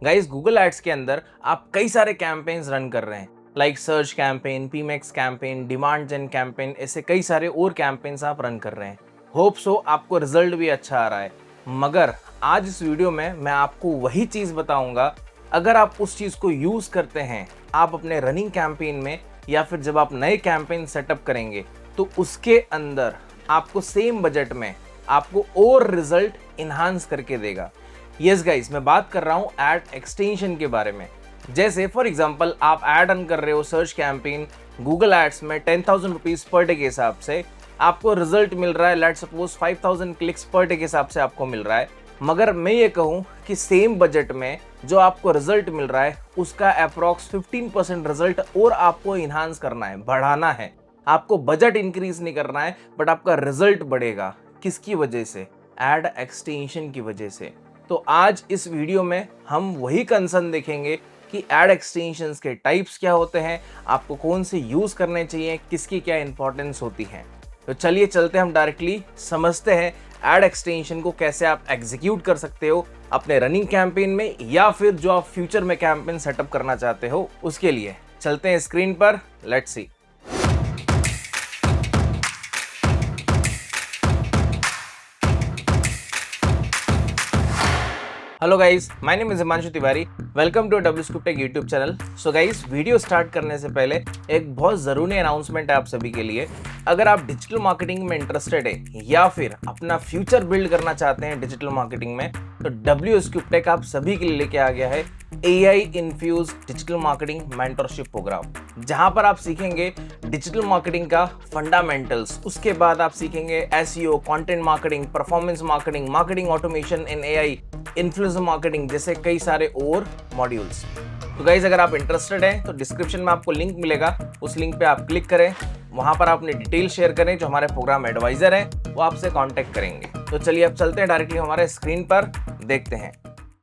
Guys Google ads के अंदर आप कई सारे कैंपेन्स रन कर रहे हैं, like search campaign, PMax campaign, demand gen campaign, ऐसे कई सारे और कैंपेन्स आप रन कर रहे हैं। होप सो आपको रिजल्ट भी अच्छा आ रहा है। मगर आज इस वीडियो में मैं आपको वही चीज़ बताऊंगा, अगर आप उस चीज़ को यूज़ करते हैं आप अपने रनिंग कैंपेन में, या फिर जब आप नए कैंपेन सेटअप करेंगे तो उसके अंदर आपको सेम बजट में आपको और रिजल्ट इन्हांस करके देगा। यस गाइस, मैं बात कर रहा हूं एड एक्सटेंशन के बारे में। जैसे फॉर एग्जांपल आप एड रन कर रहे हो सर्च कैंपेन गूगल एड्स में 10,000 रुपीज पर डे के हिसाब से, आपको रिजल्ट मिल रहा है let's suppose 5,000 clicks per day के हिसाब से आपको मिल रहा है। मगर मैं ये कहूं कि सेम बजट में जो आपको रिजल्ट मिल रहा है उसका अप्रॉक्स 15% रिजल्ट और आपको इन्हांस करना है, बढ़ाना है। आपको बजट इंक्रीज नहीं करना है, बट आपका रिजल्ट बढ़ेगा। किसकी वजह से? एड एक्सटेंशन की वजह से। तो आज इस वीडियो में हम वही कंसर्न देखेंगे कि एड एक्सटेंशंस के टाइप्स क्या होते हैं, आपको कौन से यूज करने चाहिए, किसकी क्या इंपॉर्टेंस होती है। तो चलिए चलते हम डायरेक्टली समझते हैं एड एक्सटेंशन को कैसे आप एग्जीक्यूट कर सकते हो अपने रनिंग कैंपेन में, या फिर जो आप फ्यूचर में कैंपेन सेटअप करना चाहते हो उसके लिए। चलते हैं स्क्रीन पर, let's see. Hello guys, my name is Himanshu Tiwari. Welcome to W scoop tech YouTube channel. So guys, video start करने से पहले एक बहुत ज़रूरी अनाउंसमेंट है आप सभी के लिए। अगर आप डिजिटल मार्केटिंग में इंटरेस्टेड है या फिर अपना फ्यूचर बिल्ड करना चाहते हैं डिजिटल मार्केटिंग में, तो डब्ल्यू स्कूप टेक आप सभी के लिए लेके आ गया है AI infuse digital marketing mentorship program, जहां पर आप सीखेंगे डिजिटल मार्केटिंग का फंडामेंटल्स। उसके बाद आप सीखेंगे SEO, content marketing, performance marketing, marketing automation in AI, influencer marketing जैसे कई सारे और मॉड्यूल्स। तो गाइज, अगर आप इंटरेस्टेड हैं तो डिस्क्रिप्शन में आपको लिंक मिलेगा, उस लिंक पे आप क्लिक करें, वहां पर अपने डिटेल शेयर करें। जो हमारे प्रोग्राम एडवाइजर हैं वो आपसे कांटेक्ट करेंगे। तो चलिए अब चलते हैं डायरेक्टली हमारे स्क्रीन पर, देखते हैं।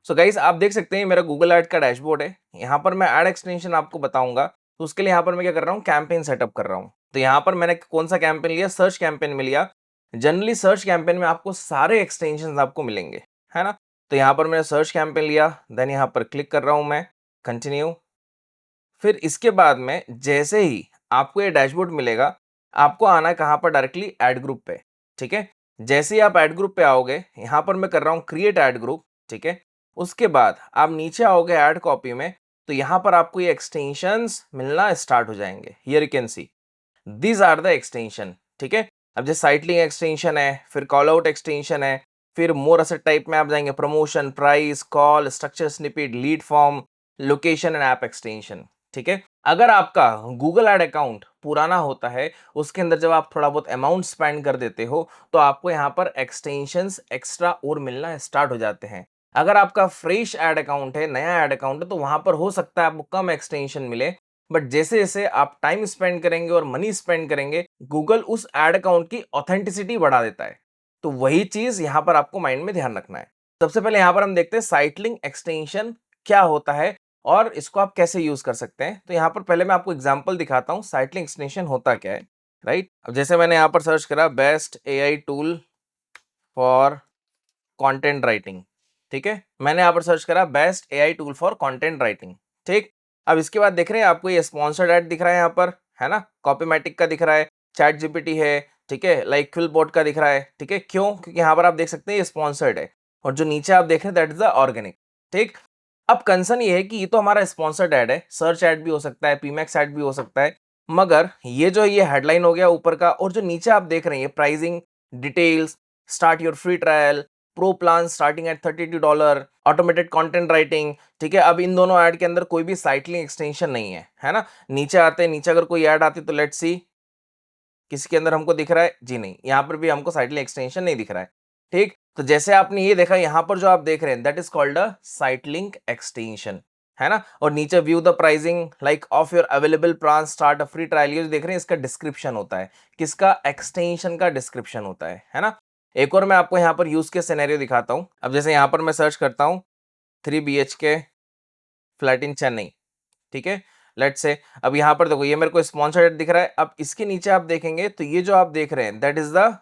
सो गाइज, आप देख सकते हैं मेरा गूगल एड का डैशबोर्ड है। यहाँ पर मैं एड एक्सटेंशन आपको बताऊंगा, तो उसके लिए यहाँ पर मैं क्या कर रहा हूँ, कैंपेन सेटअप कर रहा हूँ। तो यहाँ पर मैंने कौन सा कैंपेन लिया? सर्च कैंपेन में लिया। जनरली सर्च कैंपेन में आपको सारे एक्सटेंशन आपको मिलेंगे, है ना। तो यहाँ पर मैंने सर्च कैंपेन लिया, देन यहाँ पर क्लिक कर रहा हूँ मैं, कंटिन्यू। फिर इसके बाद में जैसे ही आपको ये डैशबोर्ड मिलेगा, आपको आना है कहाँ पर? डायरेक्टली ऐड ग्रुप पे, ठीक है। जैसे ही आप ऐड ग्रुप पे आओगे, यहाँ पर मैं कर रहा हूँ क्रिएट ऐड ग्रुप, ठीक है। उसके बाद आप नीचे आओगे ऐड कॉपी में, तो यहाँ पर आपको ये एक्सटेंशंस मिलना स्टार्ट हो जाएंगे। Here you can see these are the extension, ठीक है। अब जैसे साइट लिंक एक्सटेंशन है, फिर कॉल आउट एक्सटेंशन है, फिर मोर असेट टाइप में आप जाएंगे, promotion, price, call, structure snippet, lead form, location and app extension, ठीक है। अगर आपका गूगल एड अकाउंट पुराना होता है, उसके अंदर जब आप थोड़ा बहुत अमाउंट स्पेंड कर देते हो, तो आपको यहाँ पर एक्सटेंशंस एक्स्ट्रा और मिलना स्टार्ट हो जाते हैं। अगर आपका फ्रेश एड अकाउंट है, नया एड अकाउंट है, तो वहां पर हो सकता है आपको कम एक्सटेंशन मिले। बट जैसे जैसे आप टाइम स्पेंड करेंगे और मनी स्पेंड करेंगे, गूगल उस एड अकाउंट की ऑथेंटिसिटी बढ़ा देता है। तो वही चीज यहां पर आपको माइंड में ध्यान रखना है। सबसे पहले यहां पर हम देखते हैं साइट लिंक एक्सटेंशन क्या होता है और इसको आप कैसे यूज कर सकते हैं। तो यहां पर पहले मैं आपको एग्जांपल दिखाता हूं साइट लिंक एक्सटेंशन होता क्या है, राइट। अब जैसे मैंने यहां पर सर्च करा best AI tool for content writing, ठीक है। मैंने यहाँ पर सर्च करा best AI tool for content writing, ठीक। अब इसके बाद देख रहे हैं आपको ये स्पॉन्सर्ड ऐड दिख रहा है यहाँ पर, है ना। कॉपीमैटिक का दिख रहा है, चैट जीपीटी है, ठीक है, लाइक क्विलबोर्ड का दिख रहा है, ठीक है। क्यों? क्योंकि यहाँ पर आप देख सकते हैं ये स्पॉन्सर्ड है, और जो नीचे आप देख रहे हैं दैट इज द ऑर्गेनिक, ठीक। अब कंसर्न ये है कि ये तो हमारा स्पॉन्सर्ड ऐड है, सर्च ऐड भी हो सकता है, पीमैक्स ऐड भी हो सकता है। मगर ये जो ये हेडलाइन हो गया ऊपर का, और जो नीचे आप देख रहे हैं pricing details, start your free trial, pro plan starting at $32, automated content writing, ठीक है। अब इन दोनों ऐड के अंदर कोई भी साइट लिंक एक्सटेंशन नहीं है ना। नीचे आते हैं, नीचे अगर कोई ऐड आती तो लेट्स सी किसके अंदर हमको दिख रहा है, जी नहीं, यहाँ पर भी हमको साइट लिंक एक्सटेंशन नहीं दिख रहा है, ठीक। तो जैसे आपने ये देखा, यहाँ पर जो आप देख रहे हैं that is called a site link extension, है ना। और नीचे view the pricing like of your available plan, start a free trial, ये जो देख रहे हैं इसका डिस्क्रिप्शन होता है, किसका? एक्सटेंशन का डिस्क्रिप्शन होता है ना। एक और मैं आपको यहाँ पर यूज के सिनेरियो दिखाता हूँ। अब जैसे यहाँ पर मैं सर्च करता हूँ 3 BHK फ्लैट इन चेन्नई, ठीक है, लेट्स से। अब यहाँ पर देखो ये मेरे को स्पॉन्सर्ड दिख रहा है। अब इसके नीचे आप देखेंगे तो ये जो आप देख रहे हैं that is the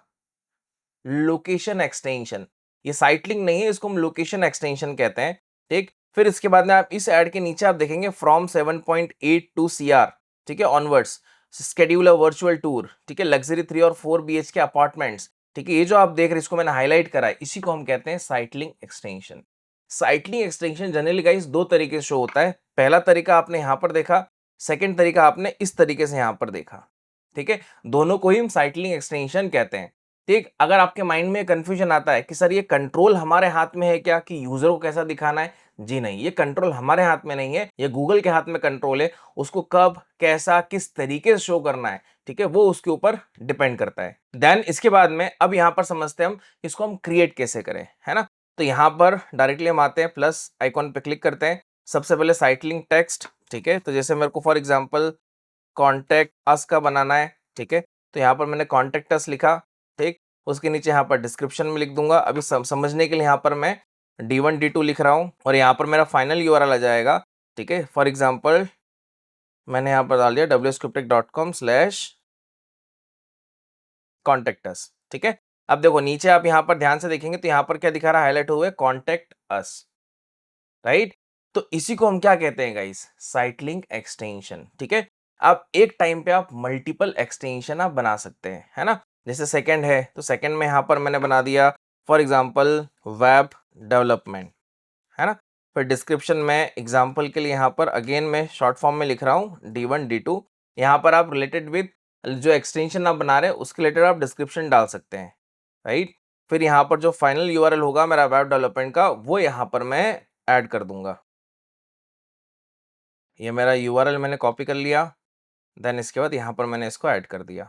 location extension. ये साइट लिंक नहीं है, इसको हम लोकेशन एक्सटेंशन कहते हैं, ठीक। फिर इसके बाद में आप इस ऐड के नीचे आप देखेंगे फ्रॉम 7.82 सीआर, ठीक है, onwards, schedule a virtual tour, ठीक है, लग्जरी 3 और 4 बीएचके अपार्टमेंट्स, ठीक है, ये जो आप देख रहे हैं इसको मैंने हाईलाइट करा है, इसी को हम कहते हैं साइटलिंग एक्सटेंशन। साइटलिंग एक्सटेंशन जनरली गाइस दो तरीके से शो होता है। पहला तरीका आपने यहाँ पर देखा, सेकंड तरीका आपने इस तरीके से यहाँ पर देखा, ठीक है, दोनों को ही हम साइटलिंग एक्सटेंशन कहते हैं। ठीक, अगर आपके माइंड में कंफ्यूजन आता है कि सर ये कंट्रोल हमारे हाथ में है क्या कि यूजर को कैसा दिखाना है, जी नहीं, ये कंट्रोल हमारे हाथ में नहीं है, ये गूगल के हाथ में कंट्रोल है, उसको कब, कैसा, किस तरीके से शो करना है, ठीक है, वो उसके ऊपर डिपेंड करता है। देन इसके बाद में अब यहाँ पर समझते हैं हम इसको हम क्रिएट कैसे करें, है ना। तो यहाँ पर डायरेक्टली हम आते हैं, प्लस आइकॉन पे क्लिक करते हैं, सबसे पहले साइटलिंग टेक्स्ट, ठीक है, तो जैसे मेरे को फॉर एग्जांपल कॉन्टेक्ट अस का बनाना है, ठीक है, तो यहाँ पर मैंने कॉन्टेक्ट अस लिखा, ठीक, उसके नीचे यहाँ पर डिस्क्रिप्शन में लिख दूंगा। अभी समझने के लिए यहाँ पर मैं D1 D2 लिख रहा हूँ और यहाँ पर मेरा फाइनल यूआरएल आ जाएगा, ठीक है, फॉर एग्जांपल मैंने यहाँ पर डाल दिया wscriptech.com/contactus, ठीक है। अब देखो नीचे आप यहाँ पर ध्यान से देखेंगे तो यहाँ पर क्या दिखा रहा है, हाईलाइट हुए कॉन्टेक्ट अस, राइट। तो इसी को हम क्या कहते हैं गाइस, साइटलिंक एक्सटेंशन, ठीक है। अब एक टाइम पे आप मल्टीपल एक्सटेंशन आप बना सकते हैं, है ना। जैसे सेकंड है तो सेकंड में यहाँ पर मैंने बना दिया फॉर एग्जांपल वेब डेवलपमेंट, है ना। फिर डिस्क्रिप्शन में एग्जांपल के लिए यहाँ पर अगेन मैं शॉर्ट फॉर्म में लिख रहा हूँ D1 D2, यहाँ पर आप रिलेटेड विद जो एक्सटेंशन आप बना रहे हैं उसके रिलेटेड आप डिस्क्रिप्शन डाल सकते हैं, राइट। फिर यहाँ पर जो फाइनल यूआरएल होगा मेरा वेब डेवलपमेंट का वो यहाँ पर मैं ऐड कर दूंगा। ये मेरा यूआरएल मैंने कॉपी कर लिया, देन इसके बाद यहाँ पर मैंने इसको ऐड कर दिया,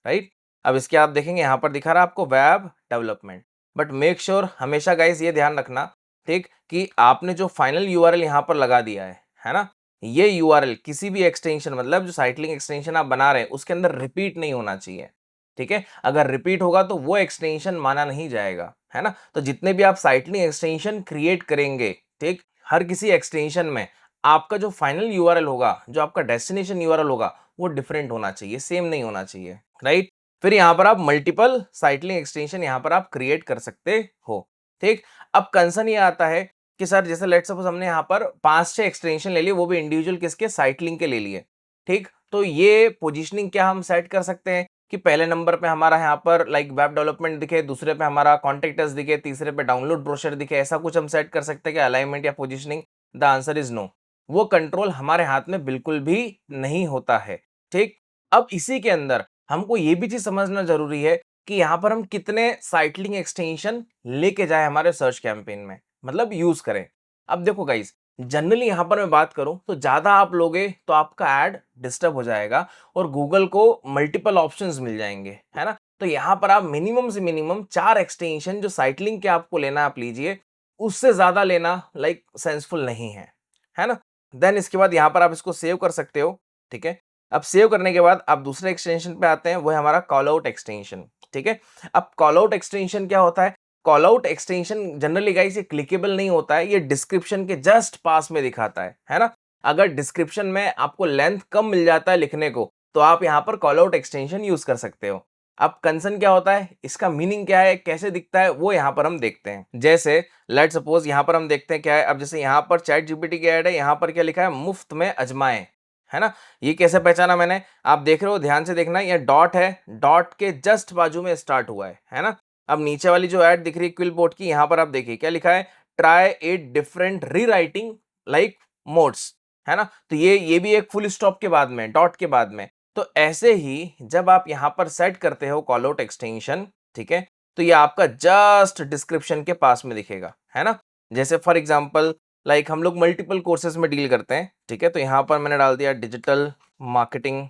राइट। अब इसके आप देखेंगे यहाँ पर दिखा रहा है आपको web development, but make sure हमेशा गाइस ये ध्यान रखना, ठीक, कि आपने जो फाइनल यूआरएल यहाँ पर लगा दिया है ना, ये यूआरएल किसी भी एक्सटेंशन मतलब जो साइटलिंक एक्सटेंशन आप बना रहे हैं उसके अंदर रिपीट नहीं होना चाहिए, ठीक है। अगर रिपीट होगा तो वो एक्सटेंशन माना नहीं जाएगा, है ना। तो जितने भी आप साइटलिंक एक्सटेंशन क्रिएट करेंगे, ठीक, हर किसी एक्सटेंशन में आपका जो फाइनल यूआरएल होगा, जो आपका डेस्टिनेशन यूआरएल होगा, वो डिफरेंट होना चाहिए, सेम नहीं होना चाहिए, राइट। फिर यहाँ पर आप मल्टीपल साइटलिंक एक्सटेंशन यहाँ पर आप क्रिएट कर सकते हो, ठीक। अब कंसर्न ये आता है कि सर जैसे लेट्स सपोज हमने यहाँ पर 5-6 एक्सटेंशन ले लिए, वो भी इंडिविजुअल किसके, साइटलिंक के ले लिए, ठीक। तो ये पोजीशनिंग क्या हम सेट कर सकते हैं कि पहले नंबर पे हमारा यहाँ पर लाइक वेब डेवलपमेंट दिखे, दूसरे पे हमारा कॉन्टेक्ट अस दिखे, तीसरे पे डाउनलोड ब्रोशर दिखे, ऐसा कुछ हम सेट कर सकते हैं कि अलाइनमेंट या positioning? The answer is no. वो कंट्रोल हमारे हाथ में बिल्कुल भी नहीं होता है, ठीक। अब इसी के अंदर हमको ये भी चीज समझना जरूरी है कि यहाँ पर हम कितने साइटलिंग एक्सटेंशन लेके जाए हमारे सर्च कैंपेन में, मतलब यूज करें। अब देखो गाइस, जनरली यहाँ पर मैं बात करूं तो ज्यादा आप लोगे तो आपका ऐड डिस्टर्ब हो जाएगा और गूगल को मल्टीपल ऑप्शंस मिल जाएंगे, है ना। तो यहाँ पर आप मिनिमम से मिनिमम 4 एक्सटेंशन जो साइटलिंक के आपको लेना आप लीजिए, उससे ज्यादा लेना लाइक सेंसफुल नहीं है ना। देन इसके बाद यहाँ पर आप इसको सेव कर सकते हो, ठीक है। अब सेव करने के बाद आप दूसरे एक्सटेंशन पे आते हैं, वो है हमारा कॉल आउट एक्सटेंशन, ठीक है। अब कॉल आउट एक्सटेंशन क्या होता है? Call out extension generally guys ये क्लिकेबल नहीं होता है, ये डिस्क्रिप्शन के जस्ट पास में दिखाता है ना। अगर डिस्क्रिप्शन में आपको लेंथ कम मिल जाता है लिखने को, तो आप यहाँ पर कॉल आउट एक्सटेंशन यूज कर सकते हो। अब कंसर्न क्या होता है, इसका मीनिंग क्या है, कैसे दिखता है, वो यहाँ पर हम देखते हैं। जैसे लेट सपोज यहाँ पर हम देखते हैं क्या है। अब जैसे यहाँ पर चैट जीपीटी की ऐड है, यहाँ पर क्या लिखा है, मुफ्त में अजमाएं, है ना। ये कैसे पहचाना मैंने, आप देख रहे हो, ध्यान से देखना, ये डॉट है, डॉट के जस्ट बाजू में स्टार्ट हुआ है ना। अब नीचे वाली जो ऐड दिख रही है क्विलबोर्ड की, यहाँ पर आप देखिए क्या लिखा है, try 8 different rewriting like modes, है ना। तो ये भी एक फुल स्टॉप के बाद में, डॉट के बाद में। तो ऐसे ही जब आप यहां पर सेट करते हो कॉल आउट एक्सटेंशन, ठीक है, तो ये आपका जस्ट डिस्क्रिप्शन के पास में दिखेगा, है ना। जैसे फॉर एग्जांपल लाइक हम लोग मल्टीपल कोर्सेज में डील करते हैं, ठीक है, तो यहां पर मैंने डाल दिया डिजिटल मार्केटिंग,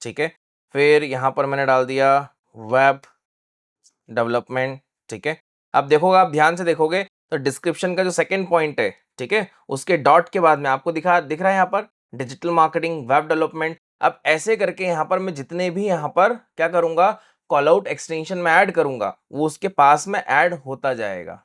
ठीक है। फिर यहां पर मैंने डाल दिया वेब डेवलपमेंट, ठीक है। अब देखोगे, आप ध्यान से देखोगे तो डिस्क्रिप्शन का जो सेकंड पॉइंट है, ठीक है, उसके डॉट के बाद में आपको दिख रहा है यहाँ पर डिजिटल मार्केटिंग वेब डेवलपमेंट। अब ऐसे करके यहाँ पर मैं जितने भी यहाँ पर क्या करूंगा, कॉल आउट एक्सटेंशन में ऐड करूंगा, वो उसके पास में ऐड होता जाएगा,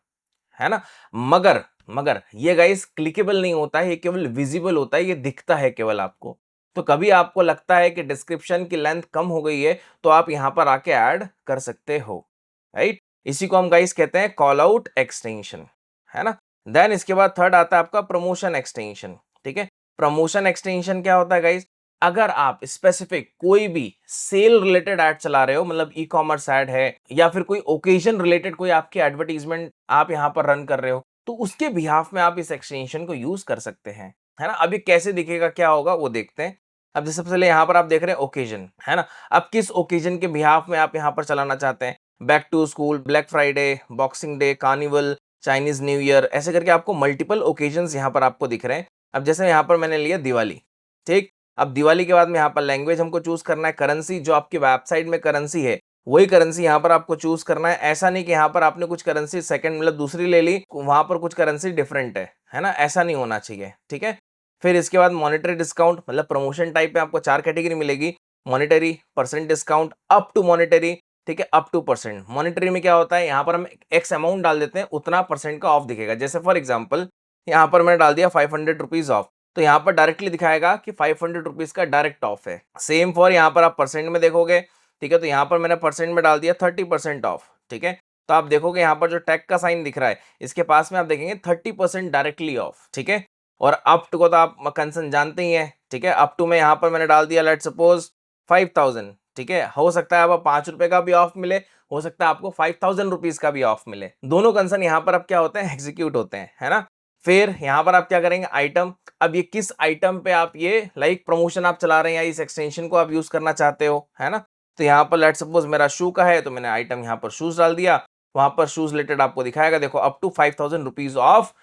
है ना। मगर मगर ये गाइस क्लिकेबल नहीं होता है, ये केवल विजिबल होता है, ये दिखता है केवल आपको। तो कभी आपको लगता है कि डिस्क्रिप्शन की लेंथ कम हो गई है, तो आप यहां पर आके ऐड कर सकते हो, राइट। इसी को हम गाइस कहते हैं कॉल आउट एक्सटेंशन, है ना। देन इसके बाद थर्ड आता है आपका प्रमोशन एक्सटेंशन। ठीक है, प्रमोशन एक्सटेंशन क्या होता है गाइस? अगर आप स्पेसिफिक कोई भी सेल रिलेटेड ऐड चला रहे हो, मतलब ई कॉमर्स ऐड है या फिर कोई ओकेजन रिलेटेड कोई आपकी एडवर्टीजमेंट आप यहां पर रन कर रहे हो, तो उसके बिहाफ में आप इस एक्सटेंशन को यूज कर सकते हैं, है ना। अब ये कैसे दिखेगा, क्या होगा वो देखते हैं। अब जैसे सबसे पहले यहाँ पर आप देख रहे हैं ओकेजन, है ना। अब किस ओकेजन के बिहाफ में आप यहाँ पर चलाना चाहते हैं? Back to school, black Friday, boxing day, carnival, Chinese new year, ऐसे करके आपको मल्टीपल ओकेजन्स यहाँ पर आपको दिख रहे हैं। अब जैसे यहाँ पर मैंने लिया दिवाली, ठीक। अब दिवाली के बाद में यहाँ पर लैंग्वेज हमको चूज करना है, करेंसी जो आपकी वेबसाइट में करेंसी है वही करेंसी यहाँ पर आपको चूज करना है। ऐसा नहीं कि यहाँ पर आपने कुछ करेंसी सेकंड मतलब दूसरी ले ली, वहां पर कुछ करेंसी डिफरेंट है ना, ऐसा नहीं होना चाहिए, ठीक है। फिर इसके बाद मॉनेटरी डिस्काउंट, मतलब प्रमोशन टाइप में आपको 4 कैटेगरी मिलेगी, monetary, percent discount, up to monetary, ठीक है, अप टू परसेंट। मॉनेटरी में क्या होता है, यहाँ पर हम एक्स अमाउंट डाल देते हैं, उतना परसेंट का ऑफ दिखेगा। जैसे फॉर एग्जाम्पल यहाँ पर मैंने डाल दिया 500 रुपीज ऑफ, तो यहाँ पर डायरेक्टली दिखाएगा कि 500 रुपीज का डायरेक्ट ऑफ है। सेम फॉर यहाँ पर आप परसेंट में देखोगे, ठीक है, तो यहाँ पर मैंने परसेंट में डाल दिया 30% ऑफ, ठीक है। तो आप देखोगे यहाँ पर जो टैग का साइन दिख रहा है इसके पास में आप देखेंगे 30% डायरेक्टली ऑफ, ठीक है। और अप टू को तो आप कंसर्न जानते ही हैं, ठीक है। अप टू में यहाँ पर मैंने डाल दिया लेट सपोज 5000, ठीक है। हो सकता है आपको 5 रुपए का भी ऑफ मिले, हो सकता है आपको 5000 रुपीज का भी ऑफ मिले। दोनों कंसर्न यहाँ पर अब क्या होते हैं, एग्जीक्यूट होते हैं, है ना। फिर यहाँ पर आप क्या करेंगे, आइटम। अब ये किस आइटम पे आप ये लाइक प्रमोशन आप चला रहे हैं या इस एक्सटेंशन को आप यूज करना चाहते हो, है ना। तो यहाँ पर लेट सपोज मेरा शू का है तो मैंने आइटम यहाँ पर शूज डाल दिया, वहां पर शूज रिलेटेड आपको दिखाएगा, देखो up to 5000 rupees off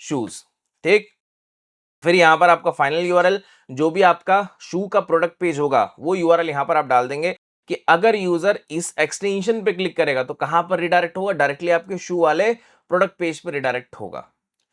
shoes, ठीक। फिर यहाँ पर आपका फाइनल यूआरएल, जो भी आपका शू का प्रोडक्ट पेज होगा वो यूआरएल यहाँ पर आप डाल देंगे कि अगर यूजर इस एक्सटेंशन पे क्लिक करेगा तो कहां पर रिडायरेक्ट होगा, डायरेक्टली आपके शू वाले प्रोडक्ट पेज पे रिडायरेक्ट होगा,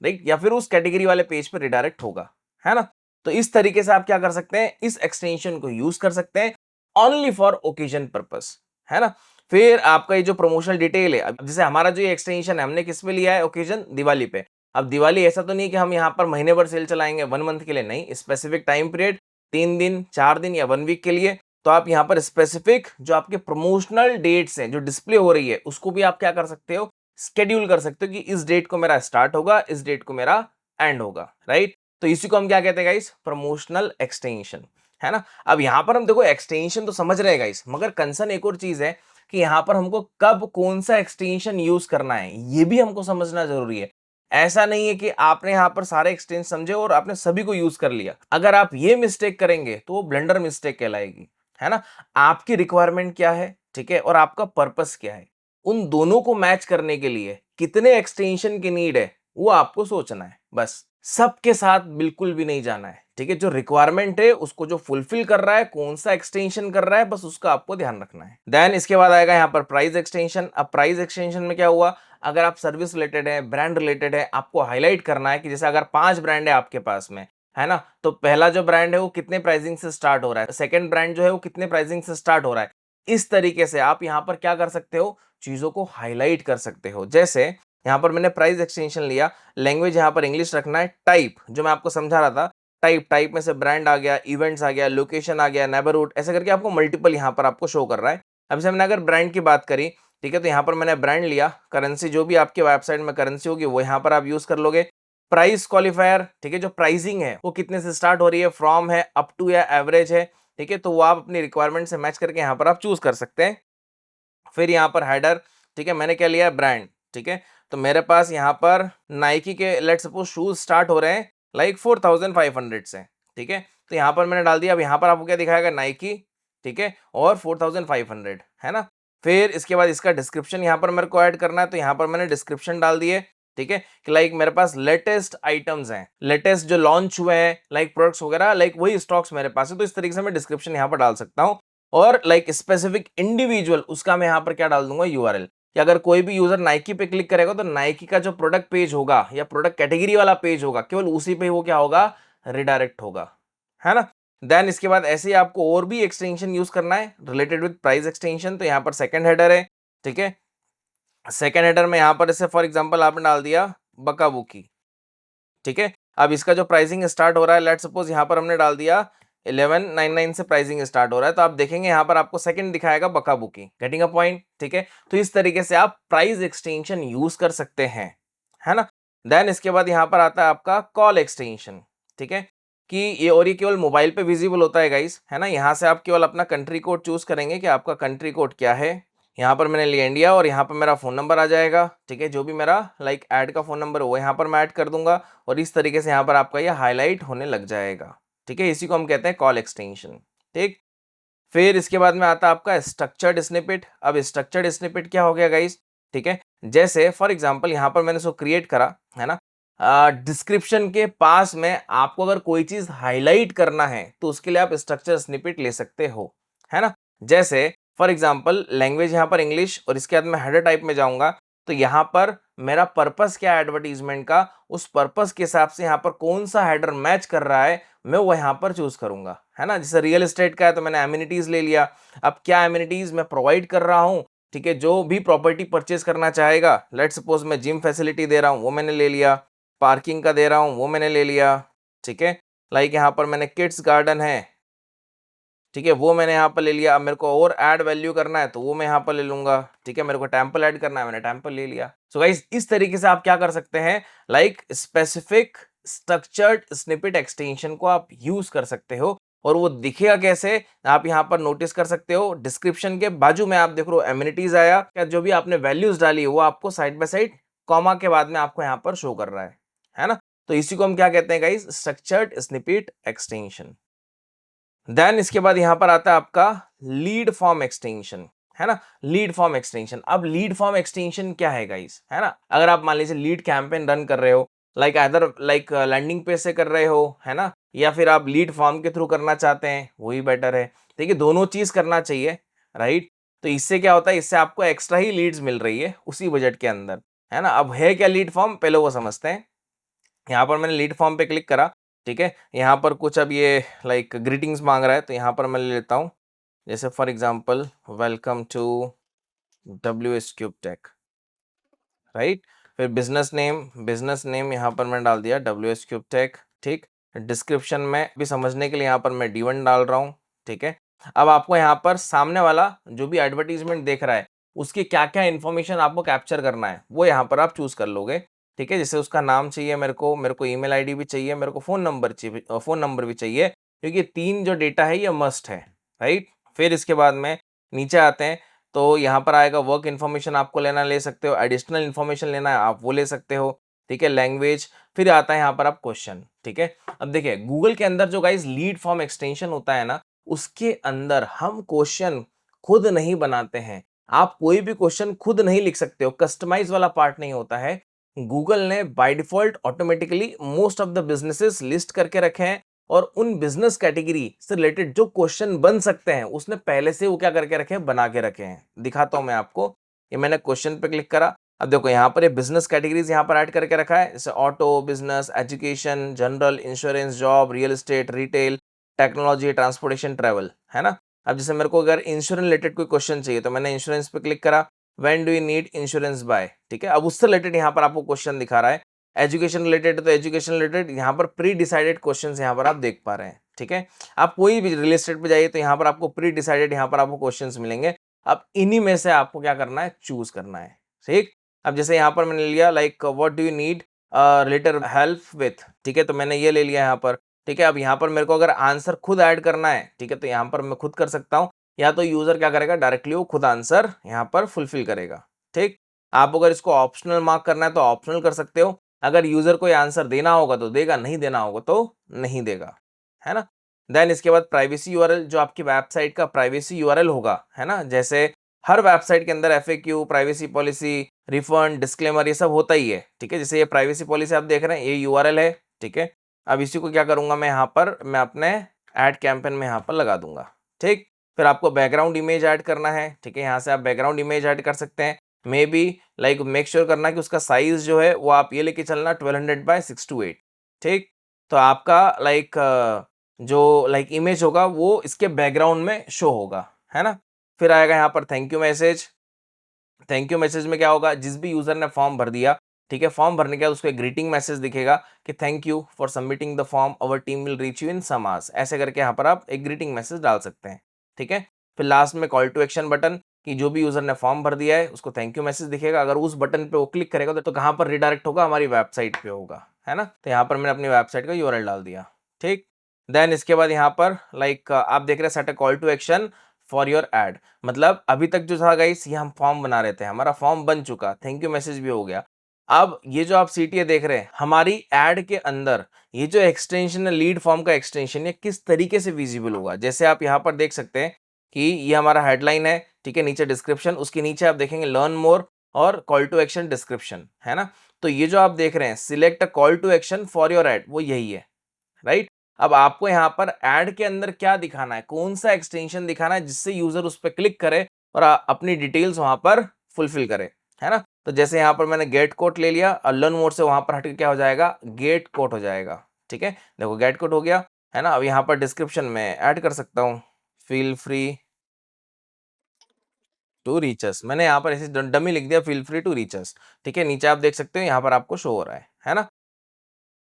राइट, या फिर उस कैटेगरी वाले पेज पे रिडायरेक्ट होगा, है ना। तो इस तरीके से आप क्या कर सकते हैं, इस एक्सटेंशन को यूज कर सकते हैं ओनली फॉर ओकेजन पर्पस, है ना। फिर आपका ये जो प्रमोशनल डिटेल है, अब जैसे हमारा जो ये एक्सटेंशन है हमने किस पे लिया है, ओकेजन दिवाली पे। अब दिवाली ऐसा तो नहीं कि हम यहाँ पर महीने भर सेल चलाएंगे, 1 मंथ के लिए नहीं, स्पेसिफिक टाइम पीरियड 3 दिन, 4 दिन या 1 वीक के लिए। तो आप यहाँ पर स्पेसिफिक जो आपके प्रमोशनल डेट्स हैं जो डिस्प्ले हो रही है उसको भी आप क्या कर सकते हो, शेड्यूल कर सकते हो कि इस डेट को मेरा स्टार्ट होगा, इस डेट को मेरा एंड होगा, राइट। तो इसी को हम क्या कहते हैं गाइस, प्रमोशनल एक्सटेंशन, है ना। अब यहाँ पर हम देखो एक्सटेंशन तो समझ रहे हैं गाइस, मगर कंसर्न एक और चीज है कि यहाँ पर हमको कब कौन सा एक्सटेंशन यूज करना है ये भी हमको समझना जरूरी है। ऐसा नहीं है कि आपने यहाँ पर सारे एक्सटेंशन समझे और आपने सभी को यूज कर लिया। अगर आप ये मिस्टेक करेंगे तो वो ब्लंडर मिस्टेक कहलाएगी, है ना। आपकी रिक्वायरमेंट क्या है, ठीक है, और आपका पर्पस क्या है, उन दोनों को मैच करने के लिए कितने एक्सटेंशन की नीड है वो आपको सोचना है बस। सबके साथ बिल्कुल भी नहीं जाना है, ठीक है। जो रिक्वायरमेंट है उसको जो फुलफिल कर रहा है, कौन सा एक्सटेंशन कर रहा है, बस उसका आपको ध्यान रखना है। देन इसके बाद आएगा यहाँ पर प्राइस एक्सटेंशन। अब प्राइस एक्सटेंशन में क्या हुआ, अगर आप सर्विस रिलेटेड है, ब्रांड रिलेटेड है, आपको हाईलाइट करना है कि जैसे अगर 5 ब्रांड है आपके पास में, है ना, तो पहला जो ब्रांड है वो कितने प्राइसिंग से स्टार्ट हो रहा है, सेकंड ब्रांड जो है वो कितने प्राइसिंग से स्टार्ट हो रहा है। इस तरीके से आप यहाँ पर क्या कर सकते हो, चीजों को हाईलाइट कर सकते हो। जैसे यहाँ पर मैंने प्राइस एक्सटेंशन लिया, लैंग्वेज यहाँ पर इंग्लिश रखना है, टाइप जो मैं आपको समझा रहा था, टाइप में से ब्रांड आ गया, इवेंट्स आ गया, लोकेशन आ गया, नेबरहुड, ऐसे करके आपको मल्टीपल यहाँ पर आपको शो कर रहा है। अब जैसे हमने अगर ब्रांड की बात करी, ठीक है, तो यहाँ पर मैंने ब्रांड लिया, करेंसी जो भी आपके वेबसाइट में करेंसी होगी वो यहाँ पर आप यूज कर लोगे। प्राइस क्वालिफायर, ठीक है, जो प्राइसिंग है वो कितने से स्टार्ट हो रही है, फ्रॉम है, अप टू या एवरेज है, ठीक है, तो वो आप अपनी रिक्वायरमेंट से मैच करके यहाँ पर आप चूज कर सकते हैं। फिर यहाँ पर हेडर, ठीक है, मैंने क्या लिया, ब्रांड, ठीक है, तो मेरे पास यहाँ पर नाइकी के लेट सपोज शूज स्टार्ट हो रहे हैं लाइक 4500 से, ठीक है, तो यहाँ पर मैंने डाल दिया। अब यहाँ पर आपको क्या दिखाएगा, नाइकी, ठीक है, और 4500, है ना। फिर इसके बाद इसका डिस्क्रिप्शन यहाँ पर मेरे को ऐड करना है, तो यहाँ पर मैंने डिस्क्रिप्शन डाल दिए, ठीक है, कि लाइक मेरे पास लेटेस्ट आइटम्स हैं, लेटेस्ट जो लॉन्च हुए हैं लाइक प्रोडक्ट्स वगैरह, लाइक वही स्टॉक्स मेरे पास है, तो इस तरीके से मैं डिस्क्रिप्शन यहाँ पर डाल सकता हूँ। और लाइक स्पेसिफिक इंडिविजुअल उसका मैं यहाँ पर क्या डाल दूंगा, यूआरएल, कि अगर कोई भी यूजर नाइकी पे क्लिक करेगा तो नाइकी का जो प्रोडक्ट पेज होगा या प्रोडक्ट कैटेगरी वाला पेज होगा केवल उसी पे वो क्या होगा, रिडायरेक्ट होगा, है ना। देन इसके बाद ऐसे ही आपको और भी एक्सटेंशन यूज करना है रिलेटेड विद प्राइस एक्सटेंशन। तो यहाँ पर सेकंड हेडर है, ठीक है, सेकंड हेडर में यहाँ पर जैसे फॉर एग्जांपल आपने डाल दिया बकाबुकी, ठीक है। अब इसका जो प्राइसिंग स्टार्ट हो रहा है, लेट सपोज यहाँ पर हमने डाल दिया 1199 से प्राइसिंग स्टार्ट हो रहा है, तो आप देखेंगे यहाँ पर आपको सेकंड दिखाएगा बका बुकी, गेटिंग अ पॉइंट, ठीक है। तो इस तरीके से आप प्राइस एक्सटेंशन यूज कर सकते हैं, है ना। देन इसके बाद यहाँ पर आता है आपका कॉल एक्सटेंशन, ठीक है, कि ये और ये केवल मोबाइल पे विजिबल होता है गाइस, है ना। यहाँ से आप केवल अपना कंट्री कोड चूज करेंगे कि आपका कंट्री कोड क्या है। यहाँ पर मैंने लिया इंडिया और यहाँ पर मेरा फ़ोन नंबर आ जाएगा, ठीक है, जो भी मेरा लाइक ऐड का फ़ोन नंबर वो यहाँ पर मैं ऐड कर दूंगा और इस तरीके से यहाँ पर आपका ये हाईलाइट होने लग जाएगा, ठीक है। इसी को हम कहते हैं कॉल एक्सटेंशन, ठीक। फिर इसके बाद में आता है आपका स्ट्रक्चर्ड स्निपेट। अब स्ट्रक्चर्ड स्निपेट क्या हो गया गाइस, ठीक है, जैसे फॉर एग्जांपल यहाँ पर मैंने इसको क्रिएट करा, है ना। डिस्क्रिप्शन के पास में आपको अगर कोई चीज हाईलाइट करना है तो उसके लिए आप स्ट्रक्चर स्निपेट ले सकते हो, है ना। जैसे फॉर एग्जांपल लैंग्वेज यहाँ पर इंग्लिश और इसके बाद मैं हेडर टाइप में जाऊंगा तो यहाँ पर मेरा पर्पस क्या है एडवर्टीजमेंट का, उस पर्पस के हिसाब से यहाँ पर कौन सा हेडर मैच कर रहा है मैं वो यहाँ पर चूज करूंगा, है ना। जैसे रियल एस्टेट का है तो मैंने एमिनिटीज ले लिया। अब क्या एमिनिटीज मैं प्रोवाइड कर रहा हूँ, ठीक है, जो भी प्रॉपर्टी परचेज करना चाहेगा, लेट सपोज मैं जिम फैसिलिटी दे रहा हूँ वो मैंने ले लिया, पार्किंग का दे रहा हूँ वो मैंने ले लिया, ठीक है। लाइक यहाँ पर मैंने किड्स गार्डन है, ठीक है, वो मैंने यहाँ पर ले लिया। अब मेरे को और ऐड वैल्यू करना है तो वो मैं यहाँ पर ले लूंगा, ठीक है। मेरे को टेम्पल ऐड करना है, मैंने टेम्पल ले लिया। सो गाइस इस तरीके से आप क्या कर सकते हैं, like specific structured snippet extension को आप यूज कर सकते हो। और वो दिखेगा कैसे, आप यहाँ पर नोटिस कर सकते हो डिस्क्रिप्शन के बाजू में आप देख रहे हो एमिनिटीज आया, क्या जो भी आपने वैल्यूज डाली वो आपको साइड बाय साइड कॉमा के बाद में आपको यहाँ पर शो कर रहा है ना। तो इसी को हम क्या कहते हैं guys, structured snippet extension. Then इसके बाद यहां पर आता है आपका लीड फॉर्म एक्सटेंशन, है ना। लीड फॉर्म एक्सटेंशन, अब लीड फॉर्म एक्सटेंशन क्या है गाइस, है ना। अगर आप मान लीजिए लीड कैंपेन रन कर रहे हो, like other like landing page से कर रहे हो, है ना, या फिर आप लीड फॉर्म के थ्रू करना चाहते हैं, वही बेटर है। देखिए दोनों चीज करना चाहिए, राइट। तो इससे क्या होता है, इससे आपको एक्स्ट्रा ही लीड्स मिल रही है उसी बजट के अंदर, है ना। अब है क्या लीड फॉर्म, पहले वो समझते हैं। यहाँ पर मैंने लीड फॉर्म पे क्लिक करा, ठीक है। यहाँ पर कुछ अब ये लाइक ग्रीटिंग्स मांग रहा है तो यहाँ पर मैं ले लेता हूँ, जैसे for example welcome to W S cube tech, right. फिर बिजनेस नेम यहाँ पर मैं डाल दिया डब्ल्यू एस क्यूब टेक, ठीक। डिस्क्रिप्शन में भी समझने के लिए यहाँ पर मैं D1 डाल रहा हूँ, ठीक है। अब आपको यहाँ पर सामने वाला जो भी एडवर्टीजमेंट देख रहा है उसकी क्या क्या इन्फॉर्मेशन आपको कैप्चर करना है वो यहाँ पर आप चूज कर लोगे, ठीक है। जैसे उसका नाम चाहिए, मेरे को ईमेल आईडी भी चाहिए, मेरे को फ़ोन नंबर चाहिए, फ़ोन नंबर भी चाहिए, क्योंकि तीन जो डेटा है ये मस्ट है, राइट। फिर इसके बाद में नीचे आते हैं तो यहाँ पर आएगा वर्क इन्फॉर्मेशन, आपको लेना ले सकते हो, एडिशनल इन्फॉर्मेशन लेना है आप वो ले सकते हो, ठीक है। लैंग्वेज, फिर आता है यहाँ पर आप क्वेश्चन, ठीक है। अब देखिए गूगल के अंदर जो गाइस लीड फॉर्म एक्सटेंशन होता है ना, उसके अंदर हम क्वेश्चन खुद नहीं बनाते हैं। आप कोई भी क्वेश्चन खुद नहीं लिख सकते हो, कस्टमाइज वाला पार्ट नहीं होता है। गूगल ने by default automatically most of the businesses list करके रखे हैं और उन बिजनेस कैटेगरी से रिलेटेड जो क्वेश्चन बन सकते हैं उसने पहले से वो क्या करके रखे हैं, बना के रखे हैं। दिखाता हूं मैं आपको, ये मैंने क्वेश्चन पे क्लिक करा। अब देखो यहाँ पर ये बिजनेस कैटेगरीज यहाँ पर ऐड करके रखा है, जैसे auto, business, education, general, insurance, job, real estate, retail, technology, transportation, travel, है ना। अब जैसे मेरे को अगर इंश्योरेंस रिलेटेड कोई क्वेश्चन चाहिए तो मैंने इंश्योरेंस पे क्लिक करा, when do you need insurance buy, ठीक है। अब उससे रिलेटेड यहाँ पर आपको क्वेश्चन दिखा रहा है। एजुकेशन रिलेटेड तो एजुकेशन रिलेटेड यहाँ पर प्री डिसाइडेड क्वेश्चंस यहाँ पर आप देख पा रहे हैं, ठीक है। आप कोई भी रियल एस्टेट पे जाइए तो यहाँ पर आपको प्री डिसाइडेड यहाँ पर आपको क्वेश्चंस मिलेंगे। अब इन्हीं में से आपको क्या करना है, चूज करना है, ठीक। अब जैसे यहाँ पर मैंने लिया like what do you need related help with, ठीक है, तो मैंने ये ले लिया यहाँ पर, ठीक है। अब यहाँ पर मेरे को अगर आंसर खुद ऐड करना है, ठीक है, तो यहाँ पर मैं खुद कर सकता हूँ, या तो यूजर क्या करेगा, डायरेक्टली वो खुद आंसर यहाँ पर फुलफिल करेगा, ठीक। आप अगर इसको ऑप्शनल मार्क करना है तो ऑप्शनल कर सकते हो। अगर यूजर को आंसर देना होगा तो देगा, नहीं देना होगा तो नहीं देगा, है ना। देन इसके बाद प्राइवेसी यूआरएल, जो आपकी वेबसाइट का प्राइवेसी यूआरएल होगा, है ना। जैसे हर वेबसाइट के अंदर FAQ, privacy policy, refund, disclaimer, ये सब होता ही है, ठीक है। जैसे ये प्राइवेसी पॉलिसी आप देख रहे हैं, ये यूआरएल है, ठीक है। अब इसी को क्या करूंगा मैं, यहाँ पर मैं अपने एड कैंपेन में यहाँ पर लगा दूंगा, ठीक। फिर आपको बैकग्राउंड इमेज ऐड करना है, ठीक है, यहाँ से आप बैकग्राउंड इमेज ऐड कर सकते हैं। May be like make sure करना कि उसका साइज जो है वो आप ये लेके चलना 1200 बाय 628, ठीक। तो आपका लाइक जो लाइक इमेज होगा वो इसके बैकग्राउंड में शो होगा, है ना। फिर आएगा यहाँ पर thank you message. Thank you message में क्या होगा, जिस भी यूजर ने फॉर्म भर दिया, ठीक है, फॉर्म भरने के बाद उसको एक ग्रीटिंग मैसेज दिखेगा कि thank you for submitting the form, our team will reach you in some hours, ऐसे करके यहाँ पर आप एक ग्रीटिंग मैसेज डाल सकते हैं, ठीक है। फिर लास्ट में कॉल टू एक्शन बटन, कि जो भी यूजर ने फॉर्म भर दिया है उसको थैंक यू मैसेज दिखेगा। अगर उस बटन पे वो क्लिक करेगा तो कहाँ पर रिडायरेक्ट होगा, हमारी वेबसाइट पे होगा, है ना। तो यहाँ पर मैंने अपनी वेबसाइट का यूआरएल डाल दिया, ठीक। देन इसके बाद यहाँ पर आप देख रहे हैं set a call to action for your ad. मतलब अभी तक जो था गाइस, ये हम फॉर्म बना रहे थे, हमारा फॉर्म बन चुका, थैंक यू मैसेज भी हो गया। अब ये जो आप सीटीए देख रहे हैं, हमारी एड के अंदर ये जो एक्सटेंशन है, लीड फॉर्म का एक्सटेंशन, ये किस तरीके से विजिबल होगा। जैसे आप यहाँ पर देख सकते हैं कि ये हमारा हेडलाइन है, ठीक है, नीचे डिस्क्रिप्शन, उसके नीचे आप देखेंगे लर्न मोर और कॉल टू एक्शन डिस्क्रिप्शन, है ना। तो ये जो आप देख रहे हैं select a call to action for your ad, वो यही है, राइट। अब आपको यहाँ पर एड के अंदर क्या दिखाना है, कौन सा एक्सटेंशन दिखाना है जिससे यूजर उस पर क्लिक करे और अपनी डिटेल्स वहां पर फुलफिल करे, है ना। तो जैसे यहाँ पर मैंने गेट कोट ले लिया और लर्न मोड से वहां पर हटके क्या हो जाएगा, गेट कोट हो जाएगा, ठीक है। देखो गेट कोट हो गया, है ना। अब यहाँ पर डिस्क्रिप्शन में ऐड कर सकता हूँ, feel free to reach us. मैंने यहाँ पर ऐसे डमी लिख दिया, feel free to reach us, ठीक है। नीचे आप देख सकते हो यहाँ पर आपको शो हो रहा है ना।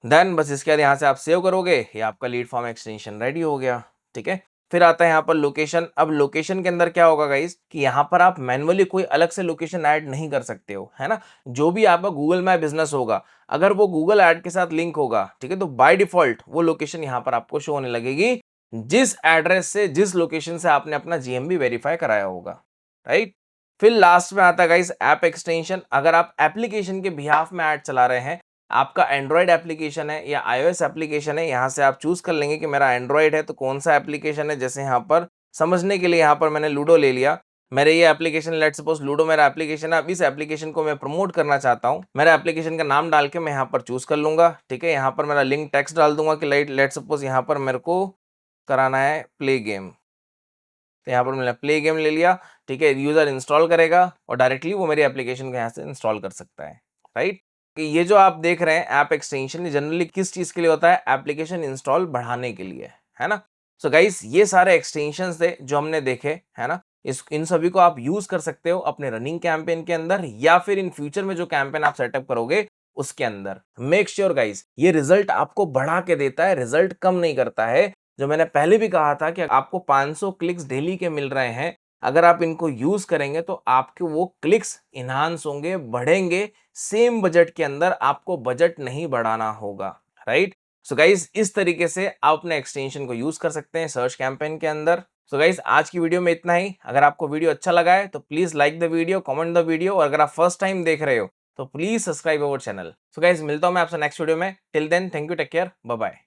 देन बस इसके बाद यहाँ से आप सेव करोगे, ये आपका लीड फॉर्म एक्सटेंशन रेडी हो गया, ठीक है। फिर आता है यहाँ पर लोकेशन। अब लोकेशन के अंदर क्या होगा गाइस कि यहाँ पर आप मैन्युअली कोई अलग से लोकेशन ऐड नहीं कर सकते हो, है ना। जो भी आपका गूगल मैप बिजनेस होगा, अगर वो गूगल ऐड के साथ लिंक होगा, ठीक है, तो बाय डिफॉल्ट वो लोकेशन यहाँ पर आपको शो होने लगेगी, जिस एड्रेस से, जिस लोकेशन से आपने अपना जीएमबी वेरीफाई कराया होगा, राइट। फिर लास्ट में आता है गाइस ऐप एक्सटेंशन। अगर आप एप्लीकेशन के बिहाफ में ऐड चला रहे हैं, आपका एंड्रॉयड एप्लीकेशन है या आईओएस एप्लीकेशन है, यहाँ से आप चूज कर लेंगे कि मेरा एंड्रॉयड है तो कौन सा एप्लीकेशन है। जैसे यहाँ पर समझने के लिए यहाँ पर मैंने लूडो ले लिया, मेरे ये एप्लीकेशन, लेट्स सपोज लूडो मेरा एप्लीकेशन है। अब इस एप्लीकेशन को मैं प्रमोट करना चाहता हूँ, मेरा एप्लीकेशन का नाम डाल के मैं यहाँ पर चूज कर लूंगा, ठीक है। यहाँ पर मेरा लिंक टेक्स्ट डाल दूंगा कि लेट्स सपोज यहाँ पर मेरे को कराना है प्ले गेम, तो यहाँ पर मैंने प्ले गेम ले लिया, ठीक है। यूजर इंस्टॉल करेगा और डायरेक्टली वो मेरी एप्लीकेशन को यहाँ से इंस्टॉल कर सकता है, राइट। कि ये जो आप देख रहे हैं ऐप एक्सटेंशन, ये जनरली किस चीज के लिए होता है, एप्लीकेशन इंस्टॉल बढ़ाने के लिए, है ना। सो गाइस ये सारे एक्सटेंशंस थे जो हमने देखे, है ना। इन सभी को आप यूज कर सकते हो अपने रनिंग कैंपेन के अंदर या फिर इन फ्यूचर में जो कैंपेन आप सेटअप करोगे उसके अंदर। मेक श्योर गाइस ये रिजल्ट आपको बढ़ा के देता है, रिजल्ट कम नहीं करता है। जो मैंने पहले भी कहा था कि आपको 500 क्लिक्स डेली के मिल रहे हैं, अगर आप इनको यूज करेंगे तो आपके वो क्लिक्स इनहांस होंगे, बढ़ेंगे। सेम बजट के अंदर आपको बजट नहीं बढ़ाना होगा, राइट। सो गाइस इस तरीके से आप अपने एक्सटेंशन को यूज कर सकते हैं सर्च कैंपेन के अंदर। सो गाइस आज की वीडियो में इतना ही। अगर आपको वीडियो अच्छा लगा है तो please like the video, comment the video, और अगर आप फर्स्ट टाइम देख रहे हो तो please subscribe our channel. So guys मिलता हूं मैं आपसे नेक्स्ट वीडियो में। Till then thank you, take care, bye bye.